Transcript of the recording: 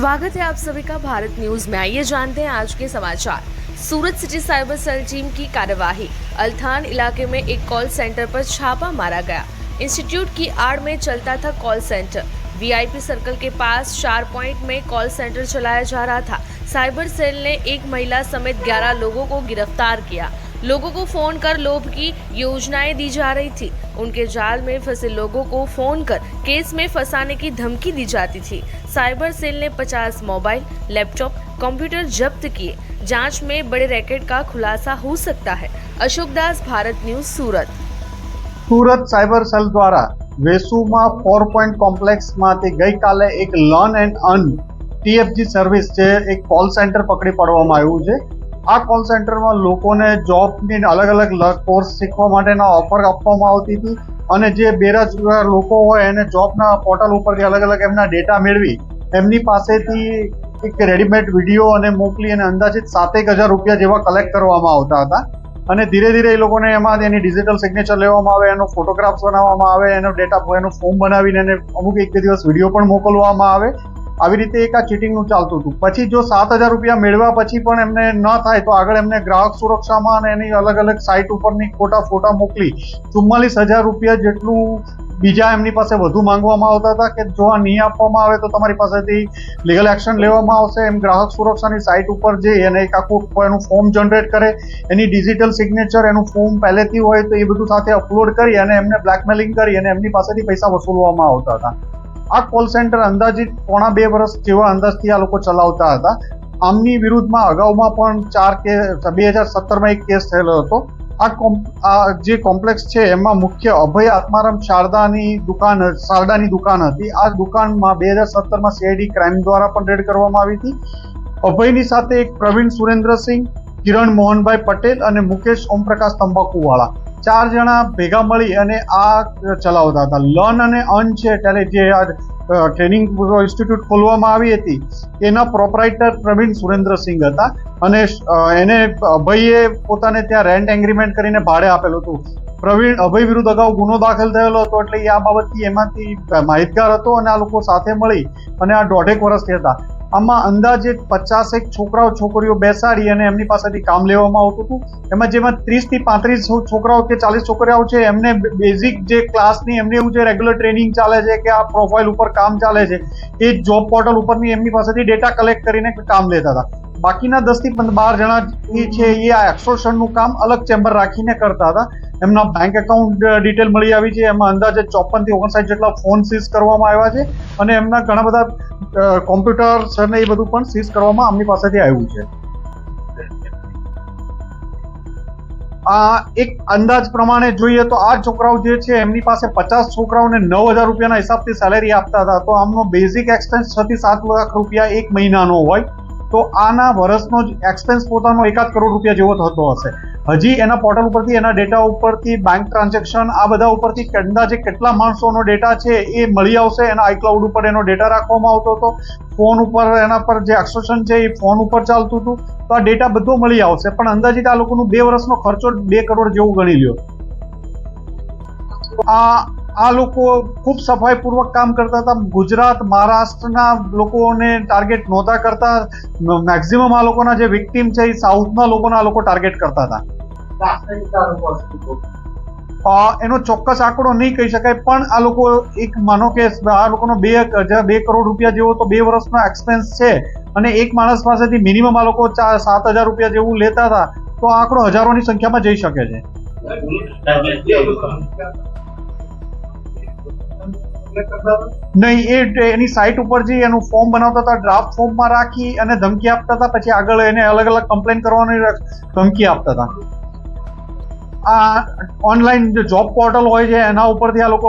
स्वागत है आप सभी का भारत न्यूज में। आइए जानते हैं आज के समाचार। सूरत सिटी साइबर सेल टीम की कार्यवाही। अल्थान इलाके में एक कॉल सेंटर पर छापा मारा गया। इंस्टीट्यूट की आड़ में चलता था कॉल सेंटर। वीआईपी सर्कल के पास 4 पॉइंट में कॉल सेंटर चलाया जा रहा था। साइबर सेल ने एक महिला समेत 11 लोगों को गिरफ्तार किया। लोगों को फोन कर लोभ की योजनाएं दी जा रही थी। उनके जाल में फंसे लोगों को फोन कर केस में फंसाने की धमकी दी जाती थी। साइबर सेल ने 50 मोबाइल, लैपटॉप, कंप्यूटर जब्त किए। जांच में बड़े रैकेट का खुलासा हो सकता है। अशोक दास, भारत न्यूज, सूरत। સુરત સાયબર સેલ દ્વારા વેસુમાં 4 પોઈન્ટ કોમ્પ્લેક્સમાંથી ગઈકાલે એક learn and earn TFG service જે એક કોલ સેન્ટર પકડી પાડવામાં આવ્યું છે। આ કોલ સેન્ટરમાં લોકોને જોબની અલગ અલગ કોર્સ શીખવા માટેના ઓફર આપવામાં આવતી હતી અને જે બેરોજગાર લોકો હોય એને જોબના પોર્ટલ ઉપરથી અલગ અલગ એમના ડેટા મેળવી એમની પાસેથી એક રેડીમેડ વિડીયો અને મોકલી અને અંદાજિત 7,000 રૂપિયા જેવા કલેક્ટ કરવામાં આવતા હતા અને ધીરે ધીરે એ લોકોને એમાં એની ડિજિટલ સિગ્નેચર લેવામાં આવે, એનો ફોટોગ્રાફ્સ બનાવવામાં આવે, એનો ડેટા એનું ફોર્મ બનાવીને એને અમુક 1-2 દિવસ વિડીયો પણ મોકલવામાં આવે। આવી રીતે એક આ ચીટિંગનું ચાલતું હતું। પછી જો 7,000 રૂપિયા મેળવ્યા પછી પણ એમને ન થાય તો આગળ એમને ગ્રાહક સુરક્ષામાં અને એની અલગ અલગ સાઇટ ઉપરની ખોટા ફોટા મોકલી 44,000 રૂપિયા જેટલું બીજા એમની પાસે વધુ માંગવામાં આવતા હતા કે જો આ નહીં આપવામાં આવે તો તમારી પાસેથી લીગલ એક્શન લેવામાં આવશે। એમ ગ્રાહક સુરક્ષાની સાઇટ ઉપર જઈ અને એક આખું એનું ફોર્મ જનરેટ કરે, એની ડિજિટલ સિગ્નેચર, એનું ફોર્મ પહેલેથી હોય તો એ બધું સાથે અપલોડ કરી અને એમને બ્લેકમેલિંગ કરી અને એમની પાસેથી પૈસા વસૂલવામાં આવતા હતા। આ કોલ સેન્ટર અંદાજિત 1.5 વર્ષ જેવા અંદાજથી આ લોકો ચલાવતા હતા। આમની વિરુદ્ધમાં અગાઉમાં પણ 2017માં એક કેસ થયેલો હતો। આ જે કોમ્પ્લેક્સ છે એમાં મુખ્ય અભય આત્મારામ શારદાની દુકાન હતી। આ દુકાનમાં 2017માં CID ક્રાઇમ દ્વારા પણ રેડ કરવામાં આવી હતી। અભયની સાથે એક પ્રવીણ સુરેન્દ્રસિંહ, કિરણ મોહનભાઈ પટેલ અને મુકેશ ઓમપ્રકાશ તંબાકુવાળા 4 જણા ભેગા મળી અને આ ચલાવતા હતા। લર્ન અને અર્ન છે ત્યારે જે આ ટ્રેનિંગ ઇન્સ્ટિટ્યૂટ ખોલવામાં આવી હતી એના પ્રોપરાઇટર પ્રવીણ સુરેન્દ્રસિંહ હતા અને એને અભયે પોતાને ત્યાં રેન્ટ એગ્રીમેન્ટ કરીને ભાડે આપેલું હતું। અભય વિરુદ્ધ અગાઉ ગુનો દાખલ થયેલો હતો એટલે આ બાબતથી એમાંથી માહિતગાર હતો અને આ લોકો સાથે મળી અને આ 1.5 વર્ષથી હતા। આમાં અંદાજે 50 છોકરાઓ છોકરીઓ બેસાડી અને એમની પાસેથી કામ લેવામાં આવતું હતું। એમાં જેમાં 30 થી 35 છોકરાઓ કે 40 છોકરાઓ છે એમને બેઝિક જે ક્લાસની એમને એવું જે રેગ્યુલર ટ્રેનિંગ ચાલે છે કે આ પ્રોફાઇલ ઉપર કામ ચાલે છે એ જોબ પોર્ટલ ઉપરની એમની પાસેથી ડેટા કલેક્ટ કરીને કામ લેતા હતા। બાકીના 10 થી 12 જણા છે એ આ એક્સટોર્શનનું કામ અલગ ચેમ્બર રાખીને કરતા હતા। એમના બેંક એકાઉન્ટ ડિટેલ મળી આવી છે। એમાં અંદાજે 54 થી 59 જેટલા ફોન સીઝ કરવામાં આવ્યા છે અને એમના ઘણા બધા કોમ્પ્યુટર્સ અને એ બધું પણ સીઝ કરવામાં આમની પાસેથી આવ્યું છે। આ એક અંદાજ પ્રમાણે જોઈએ તો આ છોકરાઓ જે છે એમની પાસે 50 છોકરાઓને 9,000 રૂપિયાના હિસાબથી સેલેરી આપતા હતા। તો આમનો બેઝિક એક્સપેન્સ 6 થી 7 લાખ રૂપિયા એક મહિનાનો હોય તો આના વર્ષનો જ એક્સપેન્સ પોતાનો 1 કરોડ રૂપિયા જેવો થતો હશે। હજી એના પોર્ટલ ઉપરથી, એના ડેટા ઉપરથી, બેંક ટ્રાન્ઝેક્શન આ બધા ઉપરથી અંદાજે કેટલા માણસોનો ડેટા છે એ મળી આવશે। એના iCloud ઉપર એનો ડેટા રાખવામાં આવતો હતો, ફોન ઉપર એના પર જે એક્સટોર્શન છે એ ફોન ઉપર ચાલતું હતું। તો આ ડેટા બધો મળી આવશે પણ અંદાજિત આ લોકોનું 2 વર્ષનો ખર્ચો 2 કરોડ જેવું ગણી લ્યો। આ લોકો ખૂબ સફાઈપૂર્વક કામ કરતા હતા। ગુજરાત, મહારાષ્ટ્રના લોકોને ટાર્ગેટ નહોતા કરતા। મેક્સિમમ આ લોકોના જે વિક્ટીમ છે એ સાઉથના લોકોના આ લોકો ટાર્ગેટ કરતા હતા। એનો ચોક્કસ આંકડો નહીં કહી શકાય પણ આ લોકો એક માનો કે આ લોકોનો 2 કરોડ રૂપિયા જેવો તો 2 વર્ષનો એક્સપેન્સ છે અને એક માણસ પાસેથી મિનિમમ આ લોકો 7,000 રૂપિયા જેવું લેતા હતા તો આ આંકડો હજારોની સંખ્યામાં જઈ શકે છે। નહીં, એની સાઇટ ઉપર જઈ એનું ફોર્મ બનાવતા હતા, ડ્રાફ્ટ ફોર્મમાં રાખી અને ધમકી આપતા હતા, પછી આગળ એને અલગ અલગ કમ્પ્લેન કરવાની ધમકી આપતા હતા। આ ઓનલાઈન જોબ પોર્ટલ હોય છે એના ઉપરથી આ લોકો